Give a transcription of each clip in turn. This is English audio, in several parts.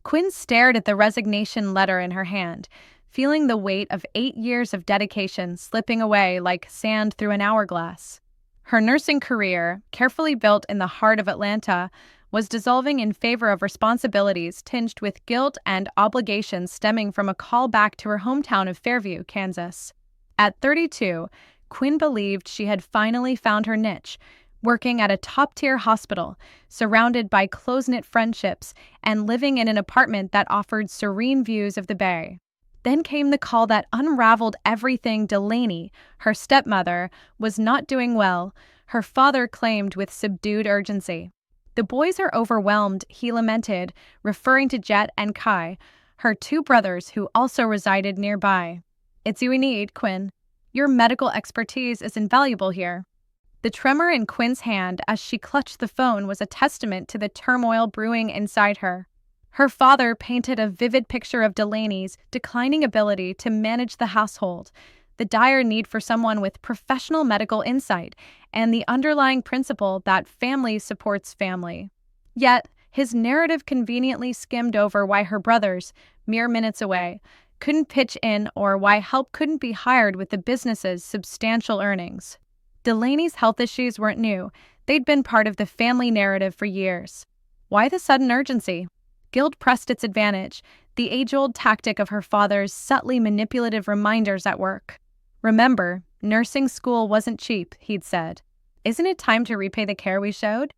Quinn stared at the resignation letter in her hand, feeling the weight of 8 years of dedication slipping away like sand through an hourglass. Her nursing career, carefully built in the heart of Atlanta, was dissolving in favor of responsibilities tinged with guilt and obligations stemming from a call back to her hometown of Fairview, Kansas. At 32, Quinn believed she had finally found her niche, working at a top-tier hospital, surrounded by close-knit friendships, and living in an apartment that offered serene views of the bay. Then came the call that unraveled everything. Delaney, her stepmother, was not doing well, her father claimed with subdued urgency. "The boys are overwhelmed," he lamented, referring to Jet and Kai, her two brothers who also resided nearby. "It's you we need, Quinn. Your medical expertise is invaluable here." The tremor in Quinn's hand as she clutched the phone was a testament to the turmoil brewing inside her. Her father painted a vivid picture of Delaney's declining ability to manage the household, the dire need for someone with professional medical insight, and the underlying principle that family supports family. Yet, his narrative conveniently skimmed over why her brothers, mere minutes away, couldn't pitch in or why help couldn't be hired with the business's substantial earnings. Delaney's health issues weren't new. They'd been part of the family narrative for years. Why the sudden urgency? Guilt pressed its advantage, the age-old tactic of her father's subtly manipulative reminders at work. "Remember, nursing school wasn't cheap," he'd said. "Isn't it time to repay the care we showed?"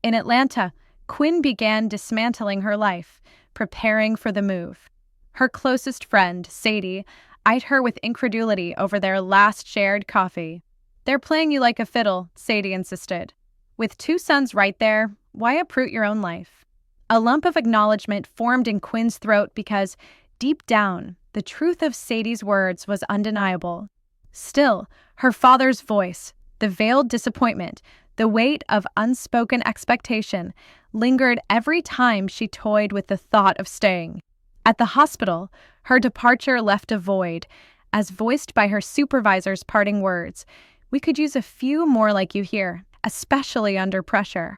In Atlanta, Quinn began dismantling her life, preparing for the move. Her closest friend, Sadie, eyed her with incredulity over their last shared coffee. "They're playing you like a fiddle," Sadie insisted. "With two sons right there, why uproot your own life?" A lump of acknowledgement formed in Quinn's throat because, deep down, the truth of Sadie's words was undeniable. Still, her father's voice, the veiled disappointment, the weight of unspoken expectation, lingered every time she toyed with the thought of staying. At the hospital, her departure left a void, as voiced by her supervisor's parting words. "We could use a few more like you here, especially under pressure."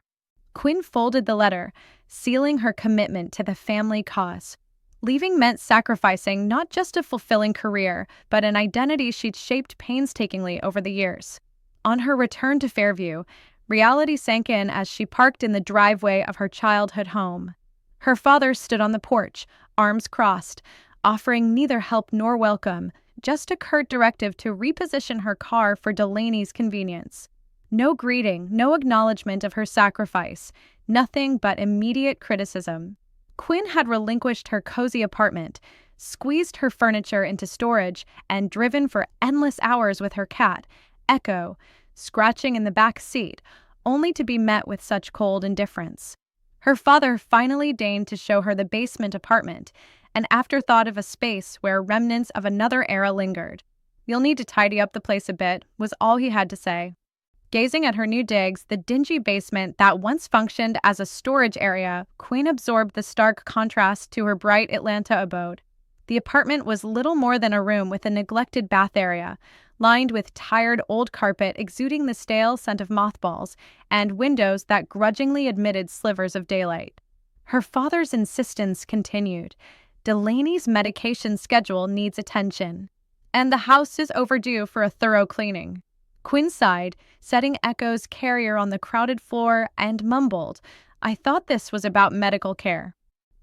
Quinn folded the letter, sealing her commitment to the family cause. Leaving meant sacrificing not just a fulfilling career, but an identity she'd shaped painstakingly over the years. On her return to Fairview, reality sank in as she parked in the driveway of her childhood home. Her father stood on the porch, arms crossed, offering neither help nor welcome, just a curt directive to reposition her car for Delaney's convenience. No greeting, no acknowledgement of her sacrifice, nothing but immediate criticism. Quinn had relinquished her cozy apartment, squeezed her furniture into storage, and driven for endless hours with her cat, Echo, scratching in the back seat, only to be met with such cold indifference. Her father finally deigned to show her the basement apartment, an afterthought of a space where remnants of another era lingered. "You'll need to tidy up the place a bit," was all he had to say. Gazing at her new digs, the dingy basement that once functioned as a storage area, Quinn absorbed the stark contrast to her bright Atlanta abode. The apartment was little more than a room with a neglected bath area, lined with tired old carpet exuding the stale scent of mothballs, and windows that grudgingly admitted slivers of daylight. Her father's insistence continued. "Delaney's medication schedule needs attention, and the house is overdue for a thorough cleaning." Quinn sighed, setting Echo's carrier on the crowded floor, and mumbled, "I thought this was about medical care."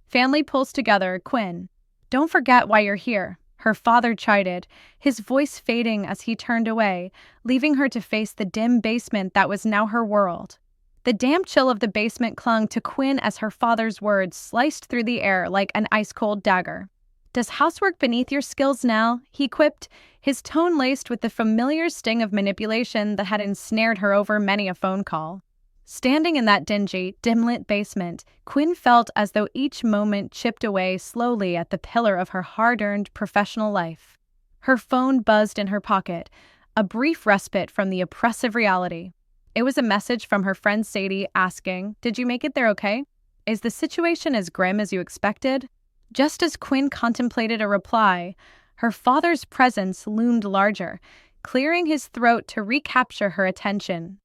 "Family pulls together, Quinn. Don't forget why you're here," her father chided, his voice fading as he turned away, leaving her to face the dim basement that was now her world. The damp chill of the basement clung to Quinn as her father's words sliced through the air like an ice-cold dagger. "Does housework beneath your skills now?" he quipped, his tone laced with the familiar sting of manipulation that had ensnared her over many a phone call. Standing in that dingy, dim-lit basement, Quinn felt as though each moment chipped away slowly at the pillar of her hard-earned professional life. Her phone buzzed in her pocket, a brief respite from the oppressive reality. It was a message from her friend Sadie asking, "Did you make it there okay? Is the situation as grim as you expected?" Just as Quinn contemplated a reply, her father's presence loomed larger, clearing his throat to recapture her attention.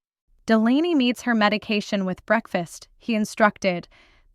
"Delaney meets her medication with breakfast," he instructed,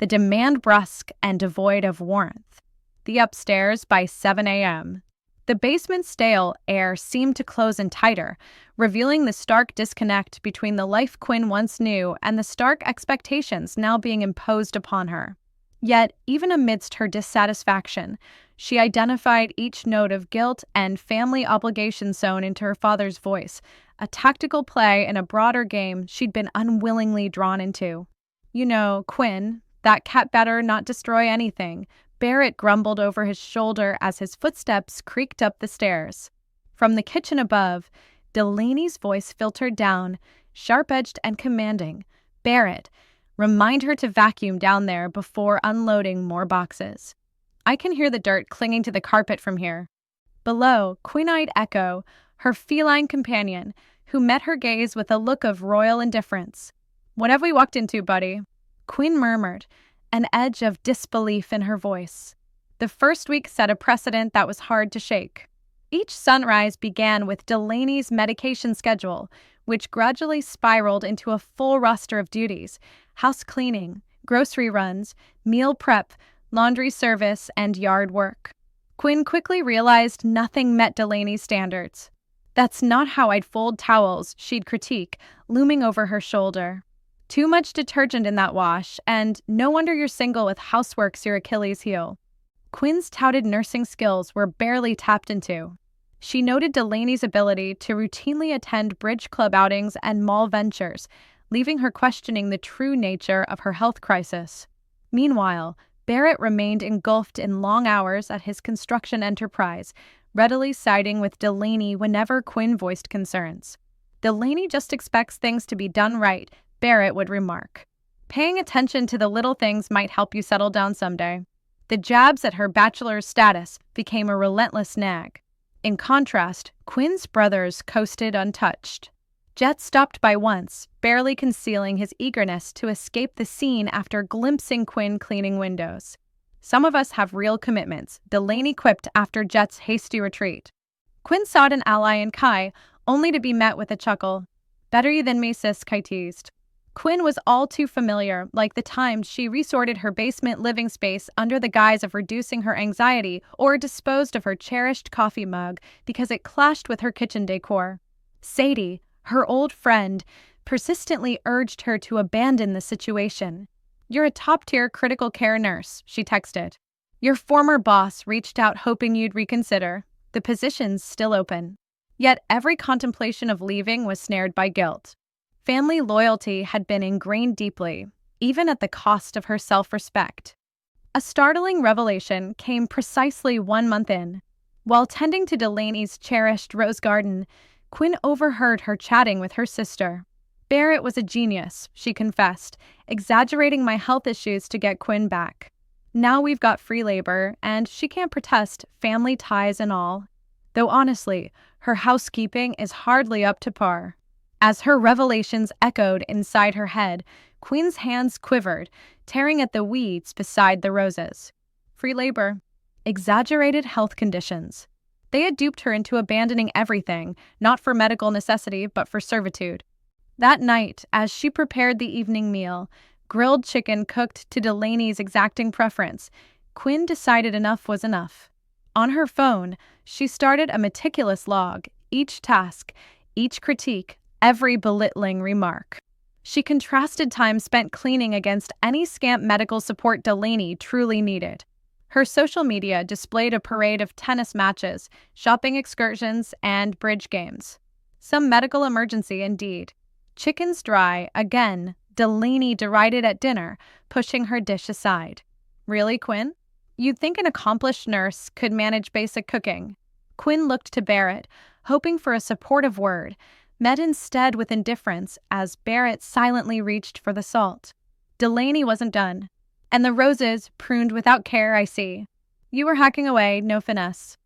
the demand brusque and devoid of warmth. The upstairs by 7 a.m. The basement's stale air seemed to close in tighter, revealing the stark disconnect between the life Quinn once knew and the stark expectations now being imposed upon her. Yet, even amidst her dissatisfaction, she identified each note of guilt and family obligation sewn into her father's voice, a tactical play in a broader game she'd been unwillingly drawn into. "You know, Quinn, that cat better not destroy anything," Barrett grumbled over his shoulder as his footsteps creaked up the stairs. From the kitchen above, Delaney's voice filtered down, sharp-edged and commanding. "Barrett, remind her to vacuum down there before unloading more boxes. I can hear the dirt clinging to the carpet from here." Below, Quinn-eyed Echo, her feline companion, who met her gaze with a look of royal indifference. "What have we walked into, buddy?" Quinn murmured, an edge of disbelief in her voice. The first week set a precedent that was hard to shake. Each sunrise began with Delaney's medication schedule, which gradually spiraled into a full roster of duties: house cleaning, grocery runs, meal prep, laundry service, and yard work. Quinn quickly realized nothing met Delaney's standards. "That's not how I'd fold towels," she'd critique, looming over her shoulder. "Too much detergent in that wash, and no wonder you're single with housework's your Achilles heel." Quinn's touted nursing skills were barely tapped into. She noted Delaney's ability to routinely attend bridge club outings and mall ventures, leaving her questioning the true nature of her health crisis. Meanwhile, Barrett remained engulfed in long hours at his construction enterprise, readily siding with Delaney whenever Quinn voiced concerns. "Delaney just expects things to be done right," Barrett would remark. "Paying attention to the little things might help you settle down someday." The jabs at her bachelor's status became a relentless nag. In contrast, Quinn's brothers coasted untouched. Jet stopped by once, barely concealing his eagerness to escape the scene after glimpsing Quinn cleaning windows. "Some of us have real commitments," Delaney quipped after Jet's hasty retreat. Quinn sought an ally in Kai, only to be met with a chuckle. "Better you than me, sis," Kai teased. Quinn was all too familiar, like the times she resorted her basement living space under the guise of reducing her anxiety or disposed of her cherished coffee mug because it clashed with her kitchen decor. Sadie, her old friend, persistently urged her to abandon the situation. "You're a top-tier critical care nurse," she texted. "Your former boss reached out hoping you'd reconsider. The position's still open." Yet every contemplation of leaving was snared by guilt. Family loyalty had been ingrained deeply, even at the cost of her self-respect. A startling revelation came precisely 1 month in. While tending to Delaney's cherished rose garden, Quinn overheard her chatting with her sister. "Barrett was a genius," she confessed, exaggerating my health issues to get Quinn back. "Now we've got free labor, and she can't protest, family ties and all. Though honestly, her housekeeping is hardly up to par." As her revelations echoed inside her head, Quinn's hands quivered, tearing at the weeds beside the roses. Free labor. Exaggerated health conditions. They had duped her into abandoning everything, not for medical necessity, but for servitude. That night, as she prepared the evening meal, grilled chicken cooked to Delaney's exacting preference, Quinn decided enough was enough. On her phone, she started a meticulous log, each task, each critique, every belittling remark. She contrasted time spent cleaning against any scant medical support Delaney truly needed. Her social media displayed a parade of tennis matches, shopping excursions, and bridge games. Some medical emergency indeed. Chicken's dry, again, Delaney derided at dinner, pushing her dish aside. "Really, Quinn? You'd think an accomplished nurse could manage basic cooking." Quinn looked to Barrett, hoping for a supportive word, met instead with indifference as Barrett silently reached for the salt. Delaney wasn't done. "And the roses, pruned without care, I see. You were hacking away, no finesse."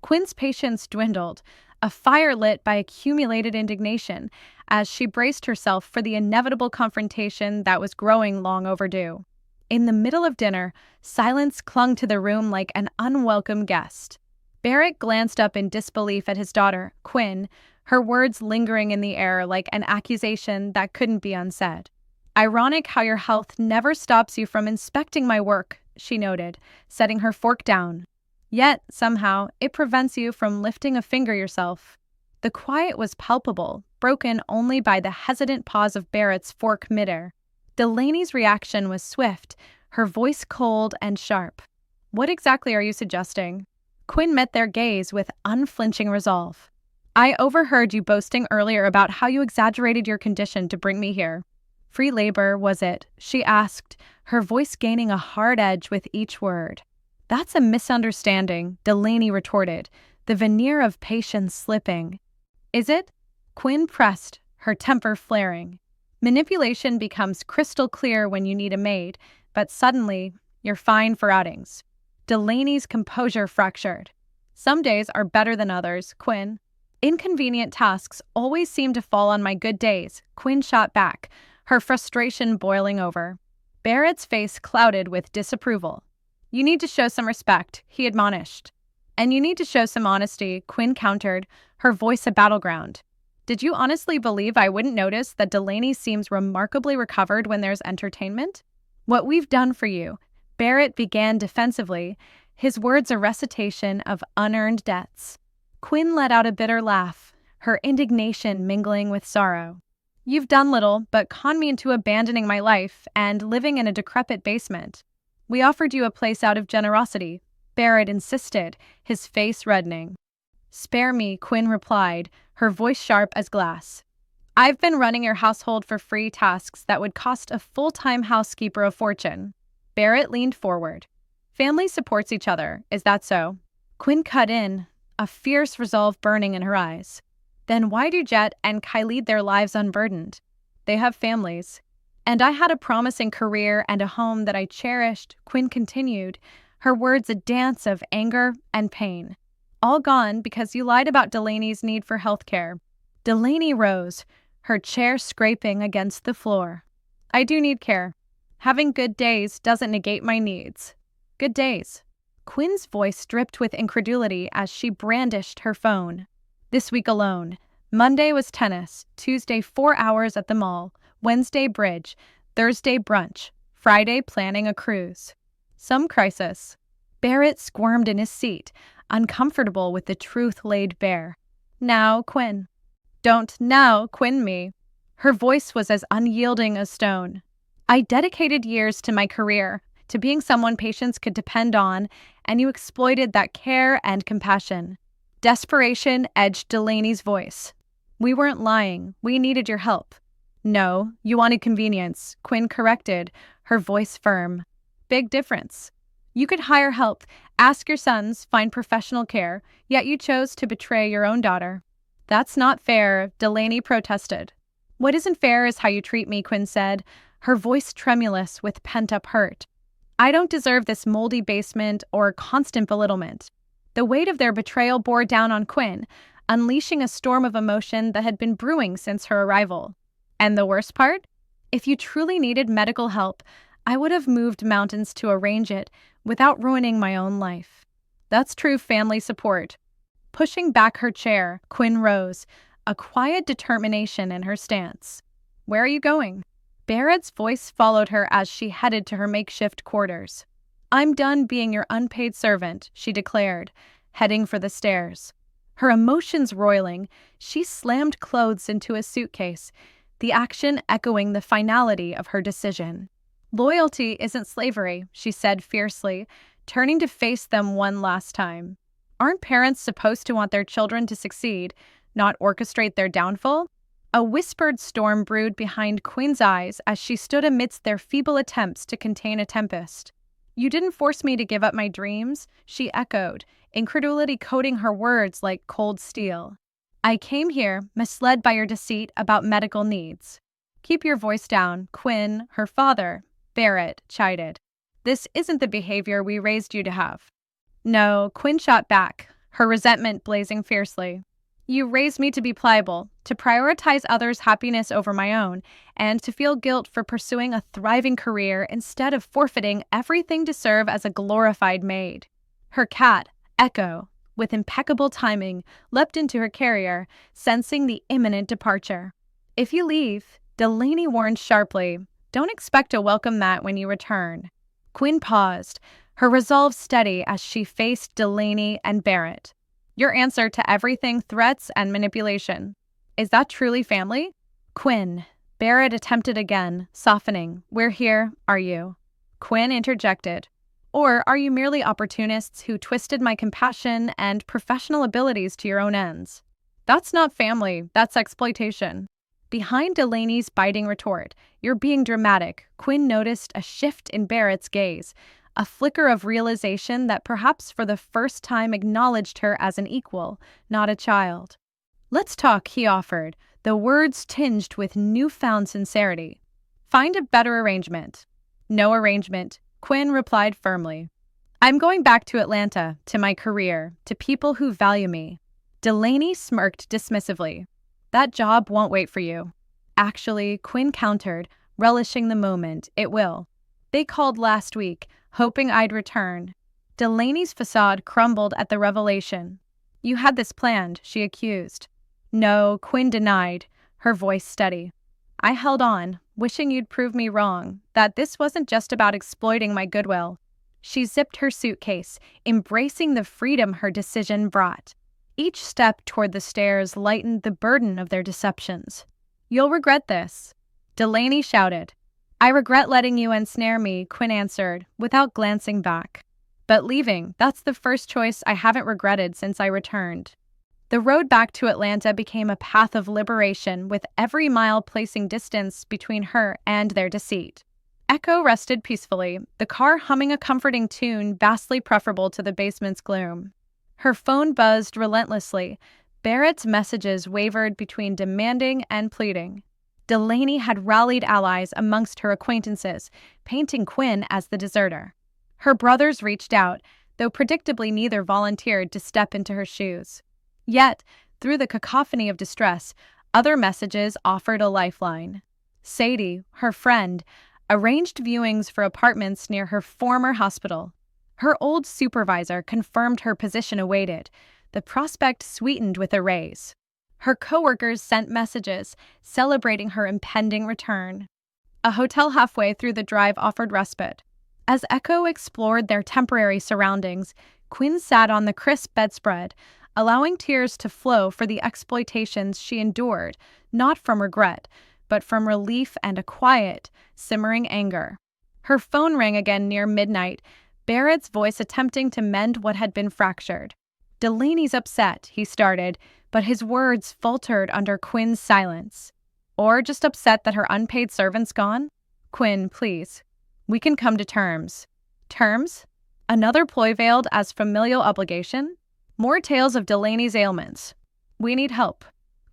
Quinn's patience dwindled, a fire lit by accumulated indignation, as she braced herself for the inevitable confrontation that was growing long overdue. In the middle of dinner, silence clung to the room like an unwelcome guest. Barrett glanced up in disbelief at his daughter, Quinn, her words lingering in the air like an accusation that couldn't be unsaid. Ironic how your health never stops you from inspecting my work, she noted, setting her fork down. Yet, somehow, it prevents you from lifting a finger yourself. The quiet was palpable, broken only by the hesitant pause of Barrett's fork midair. Delaney's reaction was swift, her voice cold and sharp. What exactly are you suggesting? Quinn met their gaze with unflinching resolve. I overheard you boasting earlier about how you exaggerated your condition to bring me here. Free labor, was it? She asked, her voice gaining a hard edge with each word. That's a misunderstanding, Delaney retorted, the veneer of patience slipping. Is it? Quinn pressed, her temper flaring. Manipulation becomes crystal clear when you need a maid, but suddenly, you're fine for outings. Delaney's composure fractured. Some days are better than others, Quinn. Inconvenient tasks always seem to fall on my good days, Quinn shot back, her frustration boiling over. Barrett's face clouded with disapproval. You need to show some respect, he admonished. And you need to show some honesty, Quinn countered, her voice a battleground. Did you honestly believe I wouldn't notice that Delaney seems remarkably recovered when there's entertainment? What we've done for you, Barrett began defensively, his words a recitation of unearned debts. Quinn let out a bitter laugh, her indignation mingling with sorrow. You've done little but conned me into abandoning my life and living in a decrepit basement. We offered you a place out of generosity, Barrett insisted, his face reddening. Spare me, Quinn replied, her voice sharp as glass. I've been running your household for free tasks that would cost a full-time housekeeper a fortune. Barrett leaned forward. Family supports each other, is that so? Quinn cut in, a fierce resolve burning in her eyes. Then why do Jet and Kai lead their lives unburdened? They have families. And I had a promising career and a home that I cherished, Quinn continued, her words a dance of anger and pain. All gone because you lied about Delaney's need for health care. Delaney rose, her chair scraping against the floor. I do need care. Having good days doesn't negate my needs. Good days. Quinn's voice dripped with incredulity as she brandished her phone. This week alone. Monday was tennis, Tuesday 4 hours at the mall, Wednesday bridge, Thursday brunch, Friday planning a cruise. Some crisis. Barrett squirmed in his seat, uncomfortable with the truth laid bare. Now, Quinn. Don't now Quinn me. Her voice was as unyielding as stone. I dedicated years to my career, to being someone patients could depend on, and you exploited that care and compassion. Desperation edged Delaney's voice. We weren't lying. We needed your help. No, you wanted convenience, Quinn corrected, her voice firm. Big difference. You could hire help, ask your sons, find professional care, yet you chose to betray your own daughter. That's not fair, Delaney protested. What isn't fair is how you treat me, Quinn said, her voice tremulous with pent-up hurt. I don't deserve this moldy basement or constant belittlement. The weight of their betrayal bore down on Quinn, unleashing a storm of emotion that had been brewing since her arrival. And the worst part? If you truly needed medical help, I would have moved mountains to arrange it without ruining my own life. That's true family support. Pushing back her chair, Quinn rose, a quiet determination in her stance. Where are you going? Barrett's voice followed her as she headed to her makeshift quarters. I'm done being your unpaid servant, she declared, heading for the stairs. Her emotions roiling, she slammed clothes into a suitcase, the action echoing the finality of her decision. Loyalty isn't slavery, she said fiercely, turning to face them one last time. Aren't parents supposed to want their children to succeed, not orchestrate their downfall? A whispered storm brewed behind Quinn's eyes as she stood amidst their feeble attempts to contain a tempest. You didn't force me to give up my dreams, she echoed, incredulity coating her words like cold steel. I came here, misled by your deceit about medical needs. Keep your voice down, Quinn, her father, Barrett, chided. This isn't the behavior we raised you to have. No, Quinn shot back, her resentment blazing fiercely. You raised me to be pliable, to prioritize others' happiness over my own, and to feel guilt for pursuing a thriving career instead of forfeiting everything to serve as a glorified maid. Her cat, Echo, with impeccable timing, leapt into her carrier, sensing the imminent departure. If you leave, Delaney warned sharply, Don't expect a welcome mat when you return. Quinn paused, her resolve steady as she faced Delaney and Barrett. Your answer to everything threats and manipulation. Is that truly family? Quinn. Barrett attempted again, softening. We're here, are you? Quinn interjected. Or are you merely opportunists who twisted my compassion and professional abilities to your own ends? That's not family, that's exploitation. Behind Delaney's biting retort, you're being dramatic, Quinn noticed a shift in Barrett's gaze, a flicker of realization that perhaps for the first time acknowledged her as an equal, not a child. Let's talk, he offered, the words tinged with newfound sincerity. Find a better arrangement. No arrangement, Quinn replied firmly. I'm going back to Atlanta, to my career, to people who value me. Delaney smirked dismissively. That job won't wait for you. Actually, Quinn countered, relishing the moment, it will. They called last week, hoping I'd return. Delaney's facade crumbled at the revelation. You had this planned, she accused. No, Quinn denied, her voice steady. I held on, wishing you'd prove me wrong, that this wasn't just about exploiting my goodwill. She zipped her suitcase, embracing the freedom her decision brought. Each step toward the stairs lightened the burden of their deceptions. You'll regret this, Delaney shouted. I regret letting you ensnare me, Quinn answered, without glancing back. But leaving, that's the first choice I haven't regretted since I returned. The road back to Atlanta became a path of liberation, with every mile placing distance between her and their deceit. Echo rested peacefully, the car humming a comforting tune vastly preferable to the basement's gloom. Her phone buzzed relentlessly. Barrett's messages wavered between demanding and pleading. Delaney had rallied allies amongst her acquaintances, painting Quinn as the deserter. Her brothers reached out, though predictably neither volunteered to step into her shoes. Yet, through the cacophony of distress, other messages offered a lifeline. Sadie, her friend, arranged viewings for apartments near her former hospital. Her old supervisor confirmed her position awaited, the prospect sweetened with a raise. Her coworkers sent messages, celebrating her impending return. A hotel halfway through the drive offered respite. As Echo explored their temporary surroundings, Quinn sat on the crisp bedspread, allowing tears to flow for the exploitations she endured, not from regret, but from relief and a quiet, simmering anger. Her phone rang again near midnight, Barrett's voice attempting to mend what had been fractured. Delaney's upset, he started, but his words faltered under Quinn's silence. Or just upset that her unpaid servant's gone? Quinn, please. We can come to terms. Terms? Another ploy veiled as familial obligation? More tales of Delaney's ailments. We need help.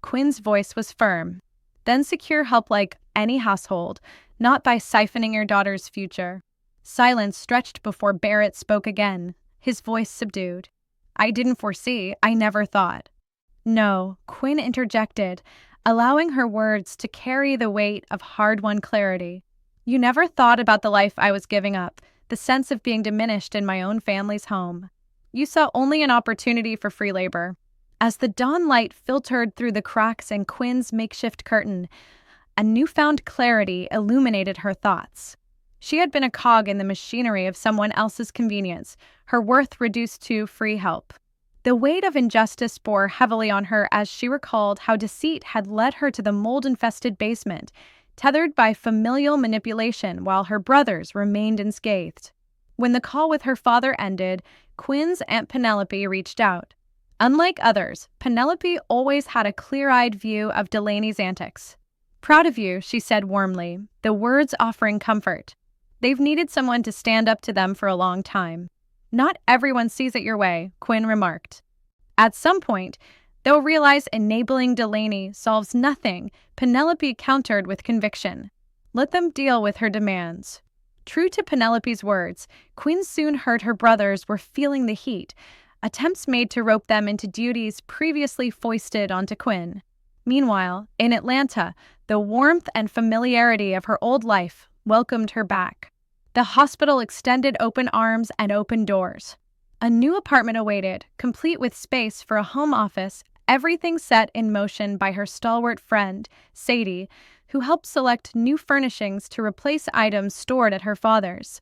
Quinn's voice was firm. Then secure help like any household, not by siphoning your daughter's future. Silence stretched before Barrett spoke again, his voice subdued. I didn't foresee, I never thought. No, Quinn interjected, allowing her words to carry the weight of hard-won clarity. You never thought about the life I was giving up, the sense of being diminished in my own family's home. You saw only an opportunity for free labor. As the dawn light filtered through the cracks in Quinn's makeshift curtain, a newfound clarity illuminated her thoughts. She had been a cog in the machinery of someone else's convenience, her worth reduced to free help. The weight of injustice bore heavily on her as she recalled how deceit had led her to the mold-infested basement, tethered by familial manipulation while her brothers remained unscathed. When the call with her father ended, Quinn's Aunt Penelope reached out. Unlike others, Penelope always had a clear-eyed view of Delaney's antics. Proud of you, she said warmly, the words offering comfort. They've needed someone to stand up to them for a long time. Not everyone sees it your way, Quinn remarked. At some point, they'll realize enabling Delaney solves nothing, Penelope countered with conviction. Let them deal with her demands. True to Penelope's words, Quinn soon heard her brothers were feeling the heat, attempts made to rope them into duties previously foisted onto Quinn. Meanwhile, in Atlanta, the warmth and familiarity of her old life welcomed her back. The hospital extended open arms and open doors. A new apartment awaited, complete with space for a home office Everything set in motion by her stalwart friend, Sadie, who helped select new furnishings to replace items stored at her father's.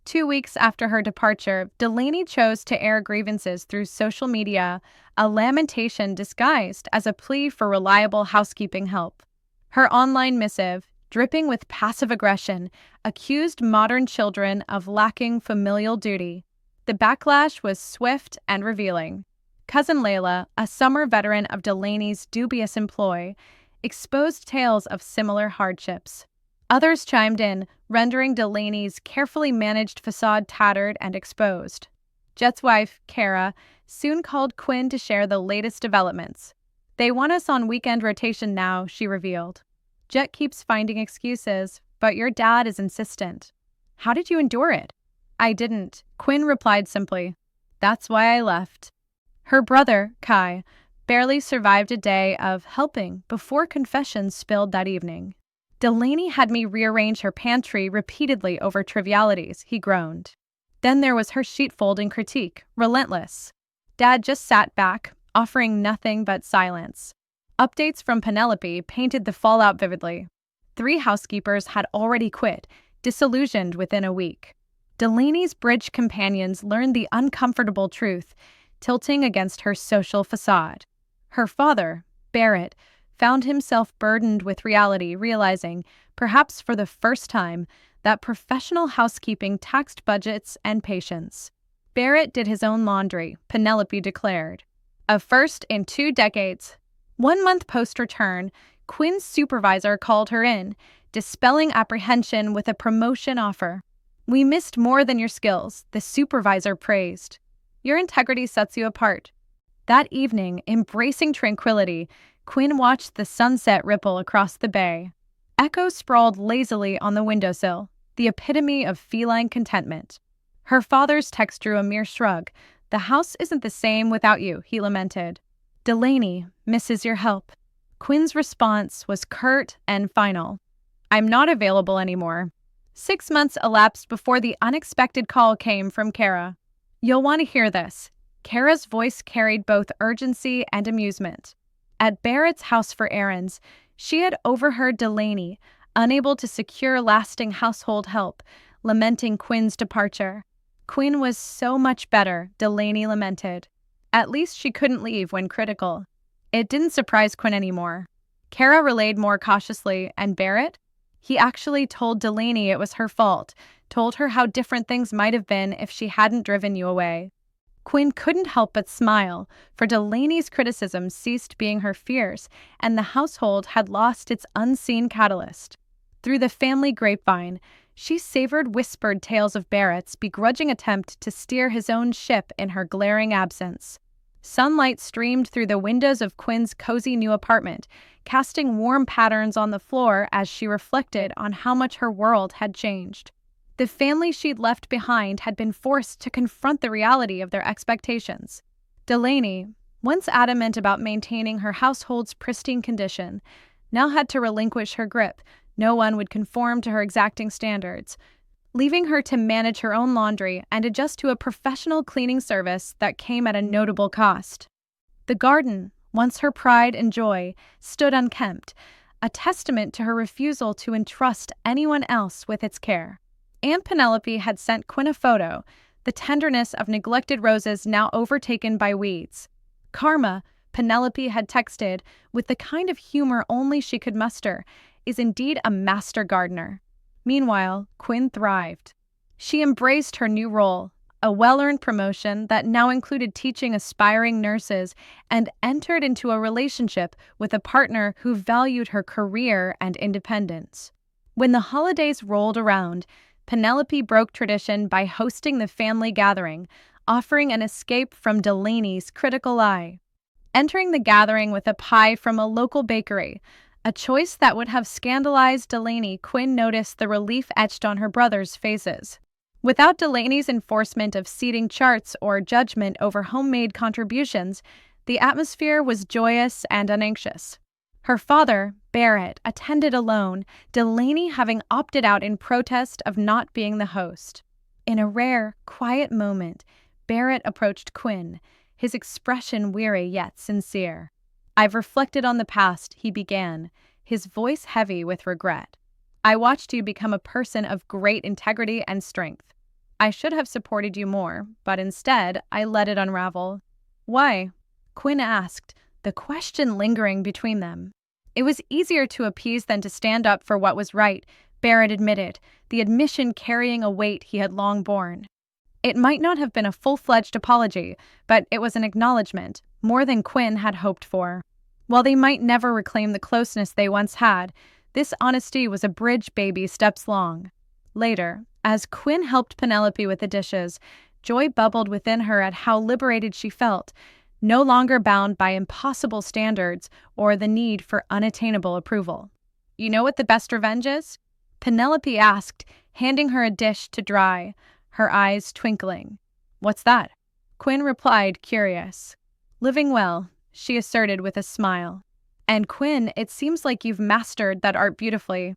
2 weeks after her departure, Delaney chose to air grievances through social media, a lamentation disguised as a plea for reliable housekeeping help. Her online missive, dripping with passive aggression, accused modern children of lacking familial duty. The backlash was swift and revealing. Cousin Layla, a summer veteran of Delaney's dubious employ, exposed tales of similar hardships. Others chimed in, rendering Delaney's carefully managed facade tattered and exposed. Jet's wife, Kara, soon called Quinn to share the latest developments. "They want us on weekend rotation now," she revealed. "Jet keeps finding excuses, but your dad is insistent." "How did you endure it?" "I didn't," Quinn replied simply. "That's why I left." Her brother, Kai, barely survived a day of helping before confessions spilled that evening. "Delaney had me rearrange her pantry repeatedly over trivialities," he groaned. Then there was her sheet-folding critique, relentless. Dad just sat back, offering nothing but silence. Updates from Penelope painted the fallout vividly. 3 housekeepers had already quit, disillusioned within a week. Delaney's bridge companions learned the uncomfortable truth, tilting against her social facade. Her father, Barrett, found himself burdened with reality, realizing, perhaps for the first time, that professional housekeeping taxed budgets and patience. Barrett did his own laundry, Penelope declared. A first in 2 decades. 1 month post-return, Quinn's supervisor called her in, dispelling apprehension with a promotion offer. "We missed more than your skills," the supervisor praised. "Your integrity sets you apart." That evening, embracing tranquility, Quinn watched the sunset ripple across the bay. Echo sprawled lazily on the windowsill, the epitome of feline contentment. Her father's text drew a mere shrug. "The house isn't the same without you," he lamented. "Delaney misses your help." Quinn's response was curt and final. "I'm not available anymore." 6 months elapsed before the unexpected call came from Kara. "You'll want to hear this." Kara's voice carried both urgency and amusement. At Barrett's house for errands, she had overheard Delaney, unable to secure lasting household help, lamenting Quinn's departure. Quinn was so much better, Delaney lamented. At least she couldn't leave when critical. It didn't surprise Quinn anymore. Kara relayed more cautiously, and Barrett? He actually told Delaney it was her fault, told her how different things might have been if she hadn't driven you away. Quinn couldn't help but smile, for Delaney's criticism ceased being her fears, and the household had lost its unseen catalyst. Through the family grapevine, she savored whispered tales of Barrett's begrudging attempt to steer his own ship in her glaring absence. Sunlight streamed through the windows of Quinn's cozy new apartment, casting warm patterns on the floor as she reflected on how much her world had changed. The family she'd left behind had been forced to confront the reality of their expectations. Delaney, once adamant about maintaining her household's pristine condition, now had to relinquish her grip. No one would conform to her exacting standards, leaving her to manage her own laundry and adjust to a professional cleaning service that came at a notable cost. The garden, once her pride and joy, stood unkempt, a testament to her refusal to entrust anyone else with its care. Aunt Penelope had sent Quinn a photo, the tenderness of neglected roses now overtaken by weeds. "Karma," Penelope had texted, with the kind of humor only she could muster, "is indeed a master gardener." Meanwhile, Quinn thrived. She embraced her new role, a well-earned promotion that now included teaching aspiring nurses, and entered into a relationship with a partner who valued her career and independence. When the holidays rolled around, Penelope broke tradition by hosting the family gathering, offering an escape from Delaney's critical eye. Entering the gathering with a pie from a local bakery, a choice that would have scandalized Delaney, Quinn noticed the relief etched on her brothers' faces. Without Delaney's enforcement of seating charts or judgment over homemade contributions, the atmosphere was joyous and unanxious. Her father, Barrett, attended alone, Delaney having opted out in protest of not being the host. In a rare, quiet moment, Barrett approached Quinn, his expression weary yet sincere. I've reflected on the past, he began, his voice heavy with regret. I watched you become a person of great integrity and strength. I should have supported you more, but instead, I let it unravel. Why? Quinn asked, the question lingering between them. It was easier to appease than to stand up for what was right, Barrett admitted, the admission carrying a weight he had long borne. It might not have been a full-fledged apology, but it was an acknowledgement, more than Quinn had hoped for. While they might never reclaim the closeness they once had, this honesty was a bridge baby steps long. Later, as Quinn helped Penelope with the dishes, joy bubbled within her at how liberated she felt, no longer bound by impossible standards or the need for unattainable approval. You know what the best revenge is? Penelope asked, handing her a dish to dry, her eyes twinkling. What's that? Quinn replied, curious. Living well, she asserted with a smile. And Quinn, it seems like you've mastered that art beautifully.